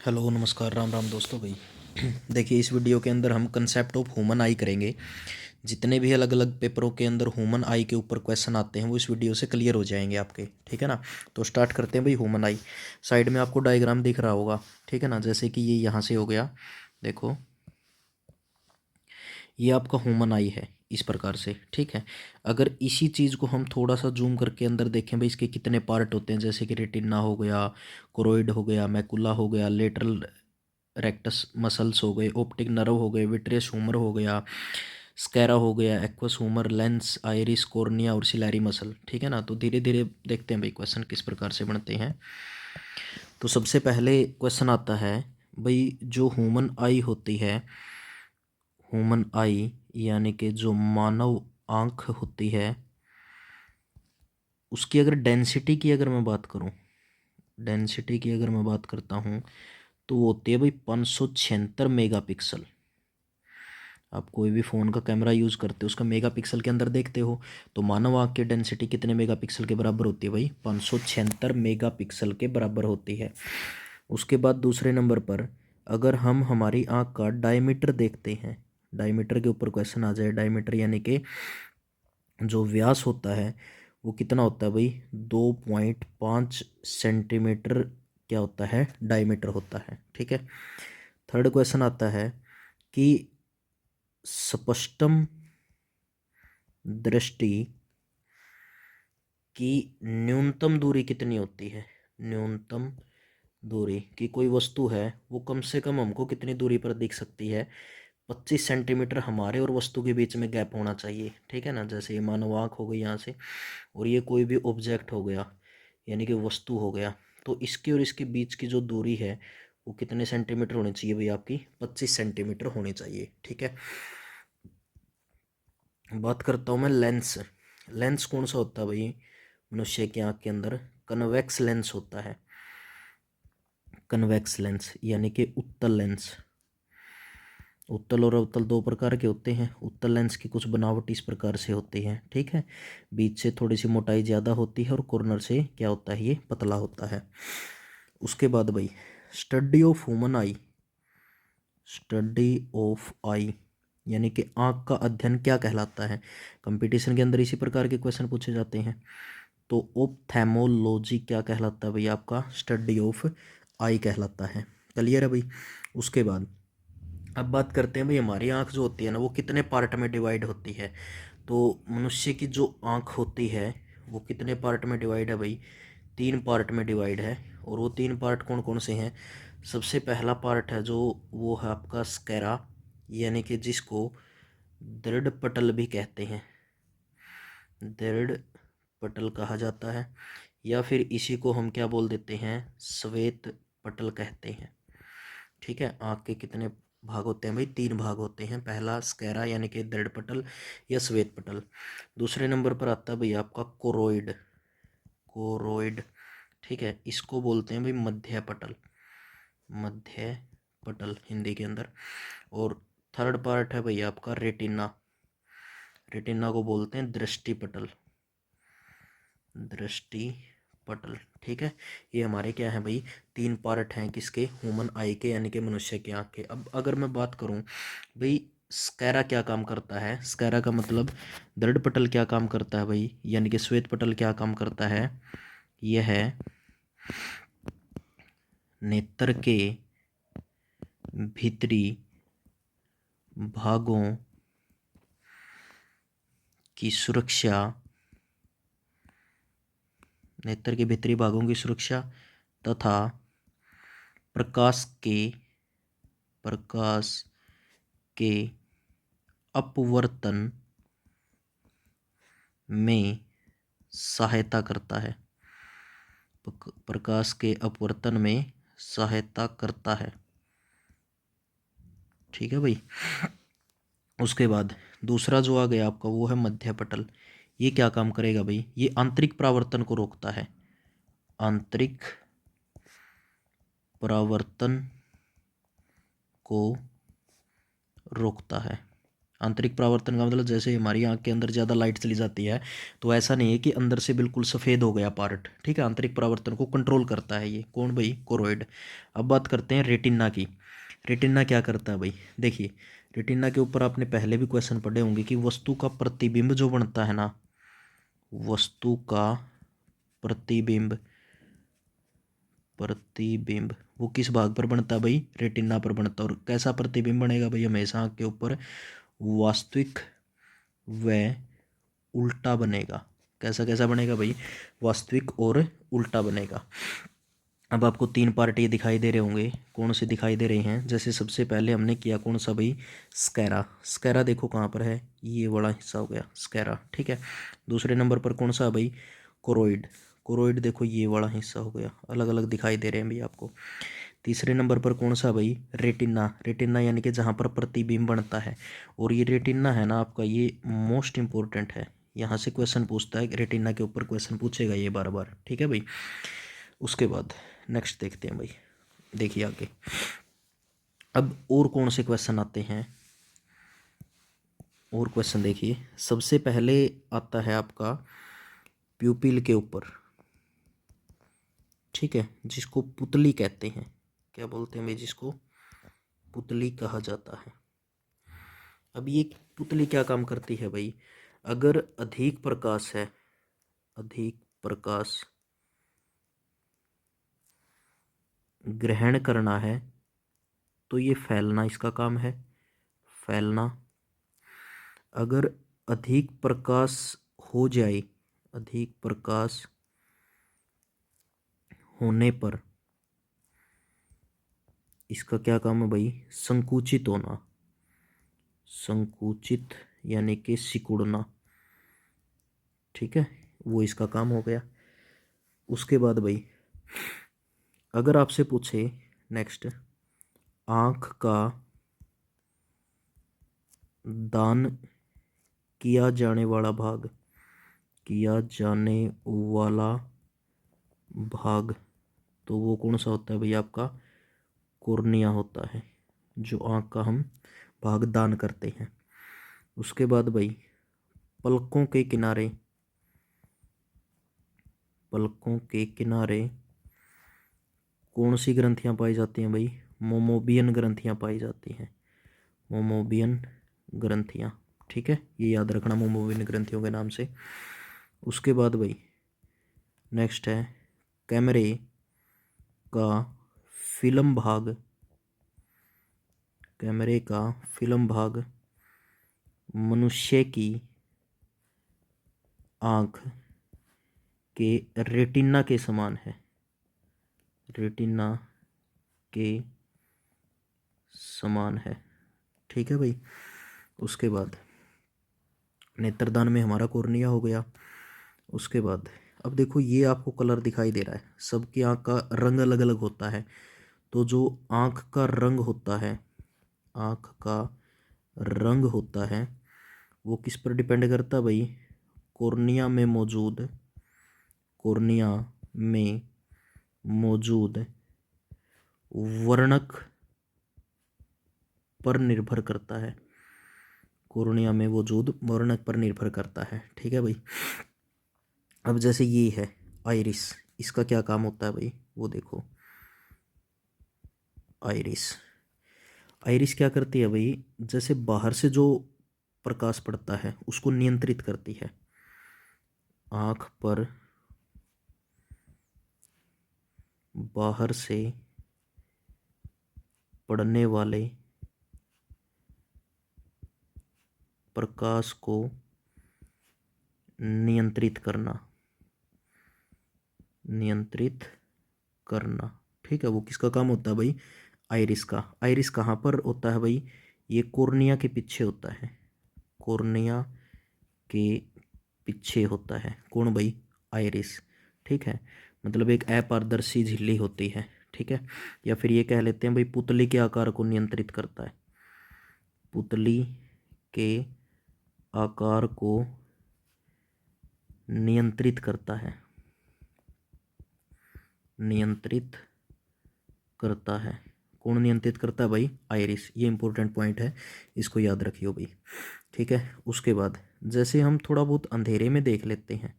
Hello नमस्कार राम राम दोस्तों भाई। देखिए इस वीडियो के अंदर हम कंसेप्ट ऑफ ह्यूमन आई करेंगे। जितने भी अलग अलग पेपरों के अंदर ह्यूमन आई के ऊपर क्वेश्चन आते हैं वो इस वीडियो से क्लियर हो जाएंगे आपके। ठीक है ना। तो स्टार्ट करते हैं भाई। ह्यूमन आई साइड में आपको डायग्राम दिख रहा होगा। ठीक है ना। जैसे कि ये यहाँ से हो गया। देखो ये आपका ह्यूमन आई है इस प्रकार से। ठीक है। अगर इसी चीज़ को हम थोड़ा सा जूम करके अंदर देखें भाई इसके कितने पार्ट होते हैं, जैसे कि रेटिना हो गया, कोरोइड हो गया, मैकुला हो गया, लेटरल रेक्टस मसल्स हो गए, ऑप्टिक नर्व हो गए, विट्रियस ह्यूमर हो गया, स्कैरा हो गया, aqueous humour, lens, iris, cornea और सिलेरी मसल। ठीक है ना। तो धीरे धीरे देखते हैं भाई क्वेश्चन किस प्रकार से बनते हैं। तो सबसे पहले क्वेश्चन आता है भाई जो ह्यूमन आई होती है, ह्यूमन आई यानी कि जो मानव आँख होती है, उसकी अगर डेंसिटी की अगर मैं बात करूँ, डेंसिटी की अगर मैं बात करता हूँ तो वो होती है भाई 576 मेगापिक्सल। आप कोई भी फ़ोन का कैमरा यूज़ करते हो उसका मेगापिक्सल के अंदर देखते हो, तो मानव आँख की डेंसिटी कितने मेगापिक्सल के बराबर होती है भाई? 576 मेगापिक्सल के बराबर होती है। उसके बाद दूसरे नंबर पर अगर हम हमारी आँख का डायमीटर देखते हैं, डायमीटर के ऊपर क्वेश्चन आ जाए, डायमीटर यानी कि जो व्यास होता है वो कितना होता है भाई? 2.5 सेंटीमीटर क्या होता है? डायमीटर होता है। ठीक है। थर्ड क्वेश्चन आता है कि स्पष्टम दृष्टि की न्यूनतम दूरी कितनी होती है? न्यूनतम दूरी की कोई वस्तु है वो कम से कम हमको कितनी दूरी पर दिख सकती है? 25 सेंटीमीटर हमारे और वस्तु के बीच में गैप होना चाहिए। ठीक है ना। जैसे ये मानव आँख हो गई यहाँ से, और ये कोई भी ऑब्जेक्ट हो गया यानी कि वस्तु हो गया, तो इसके और इसके बीच की जो दूरी है वो कितने सेंटीमीटर होनी चाहिए भाई? आपकी 25 सेंटीमीटर होनी चाहिए। ठीक है। बात करता हूँ मैं लेंस। लेंस कौन सा होता है भाई मनुष्य की आँख के अंदर? कन्वेक्स लेंस होता है। कन्वेक्स लेंस यानी कि उत्तल लेंस। उत्तल और अवतल दो प्रकार के होते हैं। उत्तल लेंस की कुछ बनावट इस प्रकार से होती है। ठीक है। बीच से थोड़ी सी मोटाई ज़्यादा होती है और कॉर्नर से क्या होता है? ये पतला होता है। उसके बाद भाई study of human eye, study of eye यानी कि आँख का अध्ययन क्या कहलाता है? कंपटीशन के अंदर इसी प्रकार के क्वेश्चन पूछे जाते हैं। तो ऑप्थेमोलॉजी क्या कहलाता है भाई? आपका स्टडी ऑफ आई कहलाता है। क्लियर है भाई। उसके बाद अब बात करते हैं भाई हमारी आँख जो होती है ना वो कितने पार्ट में डिवाइड होती है। तो मनुष्य की जो आँख होती है वो कितने पार्ट में डिवाइड है भाई? 3 पार्ट में डिवाइड है। और वो 3 पार्ट कौन कौन से हैं? सबसे पहला पार्ट है जो वो है आपका स्कैरा, यानी कि जिसको दृढ़ पटल भी कहते हैं, दृढ़ पटल कहा जाता है, या फिर इसी को हम क्या बोल देते हैं? श्वेत पटल कहते हैं। ठीक है। आँख के कितने भाग होते हैं भाई? 3 भाग होते हैं। पहला स्कैरा यानी कि दृढ़ पटल या श्वेत पटल। दूसरे नंबर पर आता है भाई आपका कोरोइड, कोरोइड। ठीक है। इसको बोलते हैं भाई मध्य पटल, मध्य पटल हिंदी के अंदर। और थर्ड पार्ट है भाई आपका रेटिना, रेटिना को बोलते हैं दृष्टि पटल, दृष्टि पटल। ठीक है। ये हमारे क्या है भाई? 3 पार्ट हैं किसके? ह्यूमन आई के यानी कि मनुष्य की आँख के। अब अगर मैं बात करूं भाई स्कैरा क्या काम करता है, स्कैरा का मतलब दृढ़ पटल क्या काम करता है भाई, यानी कि श्वेत पटल क्या काम करता है? यह है नेत्र के भीतरी भागों की सुरक्षा, नेत्र के भीतरी भागों की सुरक्षा तथा प्रकाश के, प्रकाश के अपवर्तन में सहायता करता है, प्रकाश के अपवर्तन में सहायता करता है। ठीक है भाई। उसके बाद दूसरा जो आ गया आपका वो है मध्य पटल। ये क्या काम करेगा भाई? ये आंतरिक परावर्तन को रोकता है, आंतरिक परावर्तन को रोकता है, आंतरिक परावर्तन का मतलब जैसे हमारी आँख के अंदर ज़्यादा लाइट चली जाती है तो ऐसा नहीं है कि अंदर से बिल्कुल सफ़ेद हो गया पार्ट, ठीक है। आंतरिक परावर्तन को कंट्रोल करता है ये कौन भाई, कोरोइड। अब बात करते हैं रेटिना की। रेटिना क्या करता है भाई, देखिए रेटिना के ऊपर आपने पहले भी क्वेश्चन पढ़े होंगे कि वस्तु का प्रतिबिंब जो बनता है ना, वस्तु का प्रतिबिंब, प्रतिबिंब वो किस भाग पर बनता है भाई, रेटिना पर बनता है। और कैसा प्रतिबिंब बनेगा भाई, हमेशा आँख के ऊपर वास्तविक व उल्टा बनेगा। कैसा कैसा बनेगा भाई, वास्तविक और उल्टा बनेगा। अब आपको तीन पार्ट ये दिखाई दे रहे होंगे, कौन से दिखाई दे रहे हैं। जैसे सबसे पहले हमने किया कौन सा भाई, स्कैरा। स्कैरा देखो कहाँ पर है, ये बड़ा हिस्सा हो गया स्कैरा, ठीक है। दूसरे नंबर पर कौन सा भाई, कोरोइड। कोरोइड देखो ये बड़ा हिस्सा हो गया, अलग अलग दिखाई दे रहे हैं भाई आपको। तीसरे नंबर पर कौन सा भाई, रेटिना। रेटिना यानी कि जहाँ पर प्रतिबिंब बनता है। और ये रेटिना है ना आपका, ये मोस्ट इंपॉर्टेंट है, यहाँ से क्वेश्चन पूछता है, रेटिना के ऊपर क्वेश्चन पूछेगा ये बार बार, ठीक है भाई। उसके बाद नेक्स्ट देखते हैं भाई, देखिए आगे अब और कौन से क्वेश्चन आते हैं। और क्वेश्चन देखिए, सबसे पहले आता है आपका प्यूपिल के ऊपर, ठीक है, जिसको पुतली कहते हैं। क्या बोलते हैं भाई, जिसको पुतली कहा जाता है। अब ये पुतली क्या काम करती है भाई, अगर अधिक प्रकाश है, अधिक प्रकाश ग्रहण करना है तो ये फैलना इसका काम है, फैलना। अगर अधिक प्रकाश हो जाए, अधिक प्रकाश होने पर इसका क्या काम है भाई, संकुचित होना। संकुचित यानी कि सिकुड़ना, ठीक है, वो इसका काम हो गया। उसके बाद भाई अगर आपसे पूछे नेक्स्ट, आँख का दान किया जाने वाला भाग, किया जाने वाला भाग, तो वो कौन सा होता है भाई आपका, कॉर्निया होता है, जो आँख का हम भाग दान करते हैं। उसके बाद भाई पलकों के किनारे, पलकों के किनारे कौन सी ग्रंथियाँ पाई जाती हैं भाई, मोमोबियन ग्रंथियाँ पाई जाती हैं, मोमोबियन ग्रंथियाँ, ठीक है, ये याद रखना मोमोबियन ग्रंथियों के नाम से। उसके बाद भाई नेक्स्ट है कैमरे का फिल्म भाग, कैमरे का फिल्म भाग मनुष्य की आँख के रेटिना के समान है, रेटिना के समान है, ठीक है भाई। उसके बाद नेत्रदान में हमारा कॉर्निया हो गया। उसके बाद अब देखो ये आपको कलर दिखाई दे रहा है, सबकी आँख का रंग अलग अलग होता है। तो जो आँख का रंग होता है, आँख का रंग होता है वो किस पर डिपेंड करता है भाई, कॉर्निया में मौजूद, कॉर्निया में मौजूद वर्णक पर निर्भर करता है, कॉर्निया में मौजूद वर्णक पर निर्भर करता है, ठीक है भाई। अब जैसे ये है आइरिस, इसका क्या काम होता है भाई, वो देखो आइरिस। आइरिस क्या करती है भाई, जैसे बाहर से जो प्रकाश पड़ता है उसको नियंत्रित करती है। आँख पर बाहर से पड़ने वाले प्रकाश को नियंत्रित करना, नियंत्रित करना, ठीक है, वो किसका काम होता है भाई, आइरिस का। आइरिस कहाँ पर होता है भाई, ये कॉर्निया के पीछे होता है, कॉर्निया के पीछे होता है कौन भाई, आइरिस, ठीक है। मतलब एक अपारदर्शी झिल्ली होती है, ठीक है। या फिर ये कह लेते हैं भाई पुतली के आकार को नियंत्रित करता है, पुतली के आकार को नियंत्रित करता है, नियंत्रित करता है कौन नियंत्रित करता है भाई? आइरिस। ये इंपॉर्टेंट पॉइंट है, इसको याद रखियो भाई, ठीक है। उसके बाद जैसे हम थोड़ा बहुत अंधेरे में देख लेते हैं,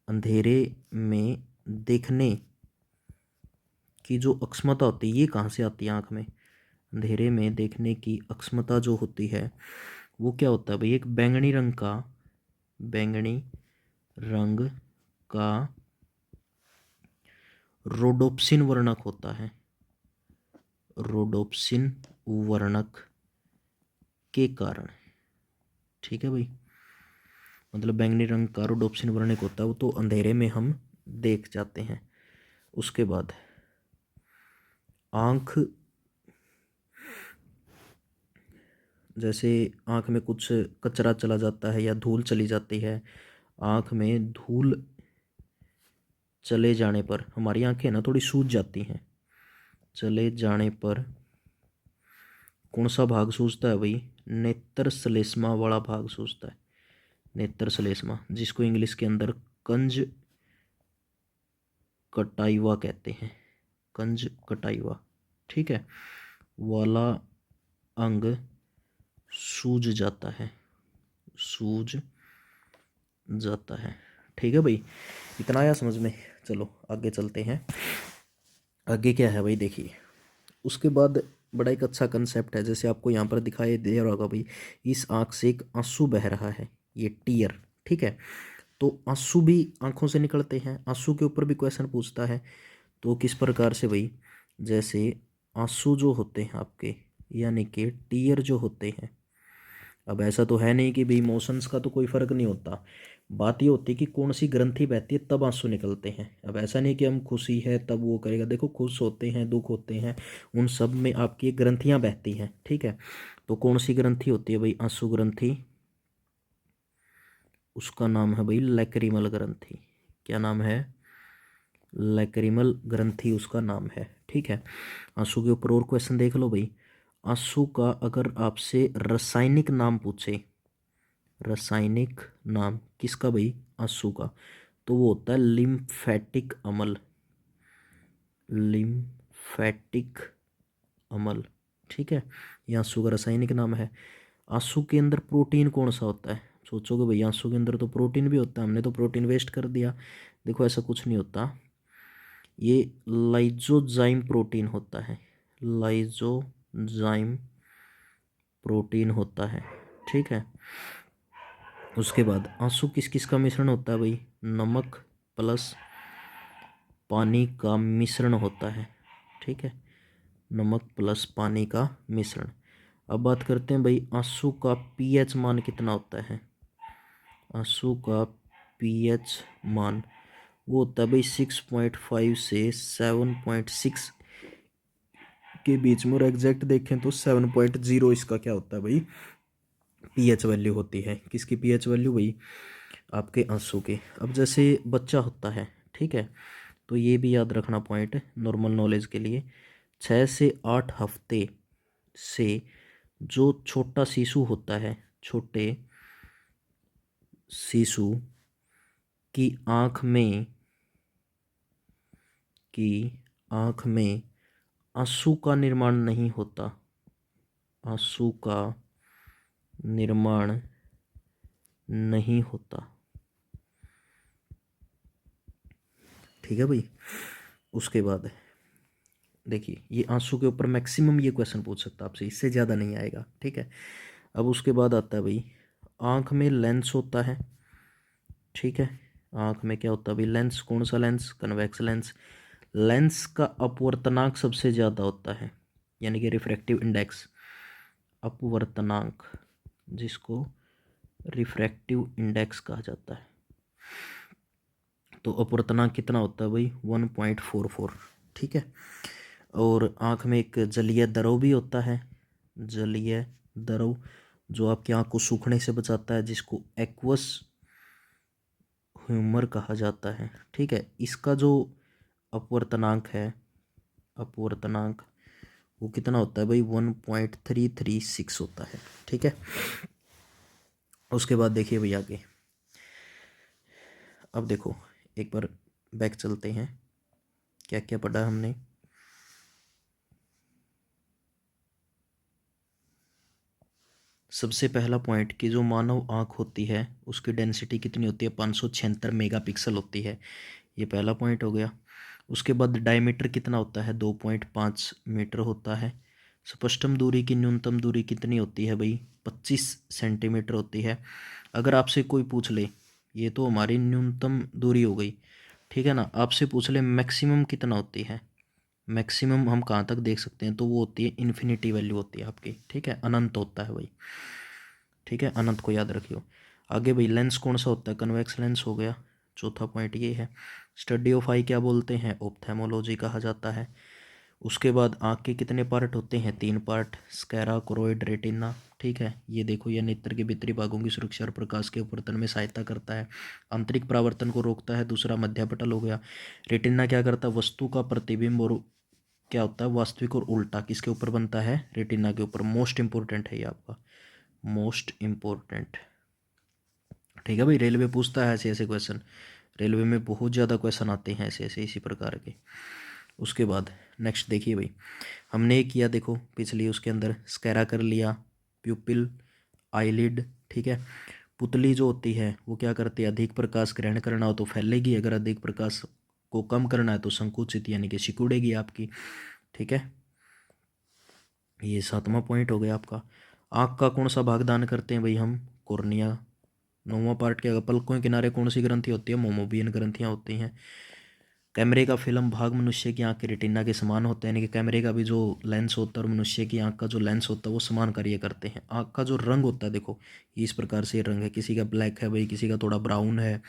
अंधेरे में देखने की जो अक्षमता होती है ये कहाँ से आती है आँख में? अंधेरे में देखने की अक्षमता जो होती है वो क्या होता है भाई? एक बैंगनी रंग का रोडोप्सिन वर्णक होता है, रोडोप्सिन वर्णक के कारण, ठीक है भाई। मतलब बैंगनी रंग का रोडोप्सिन वर्णक होता है वो तो अंधेरे में हम देख जाते हैं। उसके बाद आँख, जैसे आँख में कुछ कचरा चला जाता है या धूल चली जाती है, आँख में धूल चले जाने पर हमारी आँखें ना थोड़ी सूज जाती हैं, चले जाने पर कौन सा भाग सूजता है भाई? नेत्र श्लेष्मा वाला भाग सूजता है, नेत्र श्लेष्मा, जिसको इंग्लिश के अंदर कंज कटाइवा कहते हैं, कंज कटाइवा, ठीक है, वाला अंग सूज जाता है, सूज जाता है, ठीक है भाई। इतना आया समझ में? चलो आगे चलते हैं। आगे क्या है भाई? देखिए उसके बाद बड़ा एक अच्छा कंसेप्ट है, जैसे आपको यहाँ पर दिखाई दे रहा होगा भाई, इस आँख से एक आंसू बह रहा है, ये टीयर, ठीक है। तो आंसू भी आंखों से निकलते हैं, आंसू के ऊपर भी क्वेश्चन पूछता है। तो किस प्रकार से भाई? जैसे आंसू जो होते हैं आपके, यानी कि टीयर जो होते हैं, अब ऐसा तो है नहीं कि भाई इमोशंस का तो कोई फ़र्क नहीं होता, बात ये होती है कि कौन सी ग्रंथि बहती है तब आंसू निकलते हैं। अब ऐसा नहीं कि हम खुशी है तब वो करेगा, देखो खुश होते हैं, दुख होते हैं, उन सब में आपकी ग्रंथियाँ बहती हैं, ठीक है। तो कौन सी ग्रंथि होती है भाई? आंसू ग्रंथि, उसका नाम है भाई लैक्रिमल ग्रंथि। क्या नाम है? लैक्रिमल ग्रंथि उसका नाम है, ठीक है। आंसू के ऊपर और क्वेश्चन देख लो भाई। आंसू का अगर आपसे रासायनिक नाम पूछे, रासायनिक नाम किसका भाई? आंसू का, तो वो होता है लिम्फेटिक अम्ल, लिम्फेटिक अम्ल, ठीक है। ये आंसू का रासायनिक नाम है। आंसू के अंदर प्रोटीन कौन सा होता है? सोचोगे भाई आंसू के अंदर तो प्रोटीन भी होता है, हमने तो प्रोटीन वेस्ट कर दिया। देखो ऐसा कुछ नहीं होता, ये लाइजोजाइम प्रोटीन होता है, लाइजोजाइम प्रोटीन होता है, ठीक है। उसके बाद आंसू किस किस का मिश्रण होता है भाई? नमक प्लस पानी का मिश्रण होता है, ठीक है, नमक प्लस पानी का मिश्रण। अब बात करते हैं भाई आंसू का पीएच मान कितना होता है? आंसू का पीएच मान वो होता है भाई 6.5 से 7.6 के बीच में, और एग्जैक्ट देखें तो 7.0 इसका क्या होता है भाई? पीएच वैल्यू होती है। किसकी पीएच वैल्यू भाई? आपके आंसू के। अब जैसे बच्चा होता है, ठीक है, तो ये भी याद रखना पॉइंट नॉर्मल नॉलेज के लिए, 6 से 8 हफ्ते से जो छोटा शिशु होता है, छोटे शिशु की आँख में आंसू का निर्माण नहीं होता, आंसू का निर्माण नहीं होता, ठीक है भाई। उसके बाद देखिए ये आंसू के ऊपर मैक्सिमम ये क्वेश्चन पूछ सकता है आपसे, इससे ज़्यादा नहीं आएगा, ठीक है। अब उसके बाद आता है भाई आँख में लेंस होता है, ठीक है। आँख में क्या होता है भाई? लेंस। कौन सा लेंस? Convex lens. लेंस का अपवर्तनांक सबसे ज़्यादा होता है, यानी कि रिफ्रैक्टिव इंडेक्स, अपवर्तनांक, जिसको रिफ्रैक्टिव इंडेक्स कहा जाता है। तो अपवर्तनांक कितना होता है भाई? 1.44, ठीक है। और आँख में एक जलीय द्रव भी होता है, जलीय द्रव, जो आपकी आँख को सूखने से बचाता है, जिसको एक्वस ह्यूमर कहा जाता है, ठीक है। इसका जो अपवर्तनांक है, अपवर्तनांक वो कितना होता है भाई? 1.336 होता है, ठीक है। उसके बाद देखिए भाई आगे, अब देखो एक बार बैक चलते हैं, क्या क्या पढ़ा हमने। सबसे पहला पॉइंट कि जो मानव आँख होती है उसकी डेंसिटी कितनी होती है, 576 मेगापिक्सल होती है। ये पहला पॉइंट हो गया। उसके बाद डायमीटर कितना होता है, 2.5 मीटर होता है। स्पष्टम दूरी की न्यूनतम दूरी कितनी होती है भाई, 25 सेंटीमीटर होती है। अगर आपसे कोई पूछ ले, ये तो हमारी न्यूनतम दूरी हो गई, ठीक है ना, आपसे पूछ ले मैक्सिमम कितना होती है, मैक्सिमम हम कहाँ तक देख सकते हैं, तो वो होती है इन्फिनिटी वैल्यू होती है आपकी, ठीक है, अनंत होता है भाई, ठीक है, अनंत को याद रखियो। आगे भाई लेंस कौन सा होता है, कन्वेक्स लेंस हो गया। चौथा पॉइंट ये है। स्टडी ऑफ आई क्या बोलते हैं, ऑप्थेमोलॉजी कहा जाता है। उसके बाद आँख के कितने पार्ट होते हैं, 3 पार्ट, स्क्लेरा, कोरोइड, रेटिना, ठीक है। ये देखो, यह नेत्र के भीतरी भागों की सुरक्षा और प्रकाश के अपवर्तन में सहायता करता है। आंतरिक परावर्तन को रोकता है। दूसरा मध्यपटल हो गया। रेटिना क्या करता है, वस्तु का प्रतिबिंब और क्या होता है, वास्तविक और उल्टा किसके ऊपर बनता है, रेटिना के ऊपर। मोस्ट इंपॉर्टेंट है ये आपका, मोस्ट इम्पोर्टेंट, ठीक है भाई। रेलवे पूछता है ऐसे ऐसे क्वेश्चन, रेलवे में बहुत ज़्यादा क्वेश्चन आते हैं ऐसे ऐसे इसी प्रकार के। उसके बाद नेक्स्ट देखिए भाई, हमने ये किया, देखो पिछली उसके अंदर स्कैरा कर लिया, प्यूपिल, आईलिड, ठीक है। पुतली जो होती है वो क्या करती है, अधिक प्रकाश ग्रहण करना हो तो फैलेगी, अगर अधिक प्रकाश को कम करना है तो संकुचित यानी कि सिकुड़ेगी आपकी, ठीक है। ये 7वां पॉइंट हो गया आपका। आँख का कौन सा भाग दान करते हैं भाई हम, कॉर्निया। 9वां पार्ट क्या, पलकों के किनारे कौन सी ग्रंथि होती है, मोमोबियन ग्रंथियाँ होती हैं। कैमरे का फिल्म भाग मनुष्य की आँख के रेटिना के समान होता है, यानी कि कैमरे का भी जो लेंस होता है और मनुष्य की आँख का जो लेंस होता है वो समान कार्य करते हैं। आँख का जो रंग होता है, देखो इस प्रकार से रंग है, किसी का ब्लैक है भाई, किसी का थोड़ा ब्राउन है,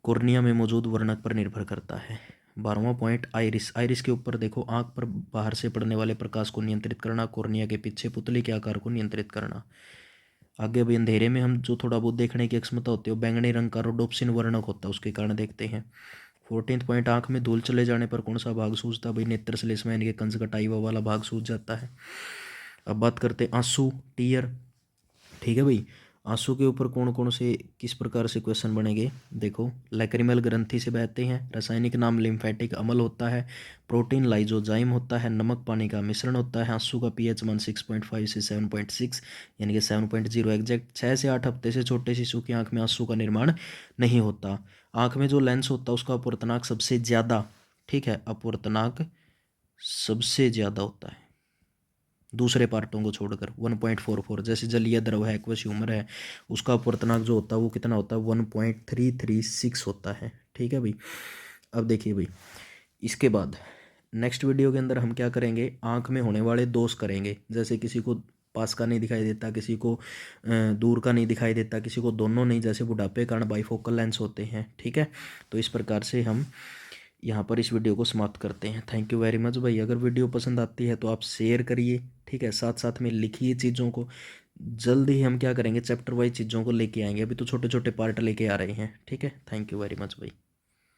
कॉर्निया में मौजूद वर्णक पर निर्भर करता है। 12वां पॉइंट आइरिस। आइरिस के ऊपर देखो, आँख पर बाहर से पड़ने वाले प्रकाश को नियंत्रित करना, कॉर्निया के पीछे पुतली के आकार को नियंत्रित करना। आगे अभी अंधेरे में हम जो थोड़ा बहुत देखने की क्षमता होती है वो बैंगनी रंग का रोडोप्सिन वर्णक होता है, उसके कारण देखते हैं। 14 पॉइंट, आँख में धूल चले जाने पर कौन सा भाग सूजता है भाई, नेत्र श्लेष्मा यानी कि कंजक्टाइवा वाला भाग सूज जाता है। अब बात करते हैं आंसू, टीयर, ठीक है भाई। आंसू के ऊपर कौन कौन से किस प्रकार से क्वेश्चन बनेंगे, देखो लैक्रिमल ग्रंथि से बहते हैं, रासायनिक नाम लिम्फेटिक अम्ल होता है, प्रोटीन लाइजोजाइम होता है, नमक पानी का मिश्रण होता है, आंसू का पीएच मान 6.5 से 7.6 यानी कि 7.0 एग्जैक्ट। 6 से 8 हफ्ते से छोटे शिशु की आंख में आंसू का निर्माण नहीं होता। आंख में जो लेंस होता है उसका अपवर्तनांक सबसे ज़्यादा, ठीक है, अपवर्तनांक सबसे ज़्यादा होता है दूसरे पार्टों को छोड़कर, 1.44। जैसे जलीय द्रव है, एक्वस ह्यूमर है, उसका अपवर्तनांक जो होता है वो कितना होता है, 1.336 होता है, ठीक है भाई। अब देखिए भाई, इसके बाद नेक्स्ट वीडियो के अंदर हम क्या करेंगे, आँख में होने वाले दोष करेंगे, जैसे किसी को पास का नहीं दिखाई देता, किसी को दूर का नहीं दिखाई देता, किसी को दोनों नहीं, जैसे बुढ़ापे के कारण बाइफोकल लेंस होते हैं, ठीक है। तो इस प्रकार से हम यहाँ पर इस वीडियो को समाप्त करते हैं। थैंक यू वेरी मच भाई। अगर वीडियो पसंद आती है तो आप शेयर करिए, ठीक है, साथ साथ में लिखिए चीज़ों को। जल्द ही हम क्या करेंगे, चैप्टर वाइज चीज़ों को लेके आएंगे, अभी तो छोटे छोटे पार्ट लेके आ रहे हैं, ठीक है। थैंक यू वेरी मच भाई।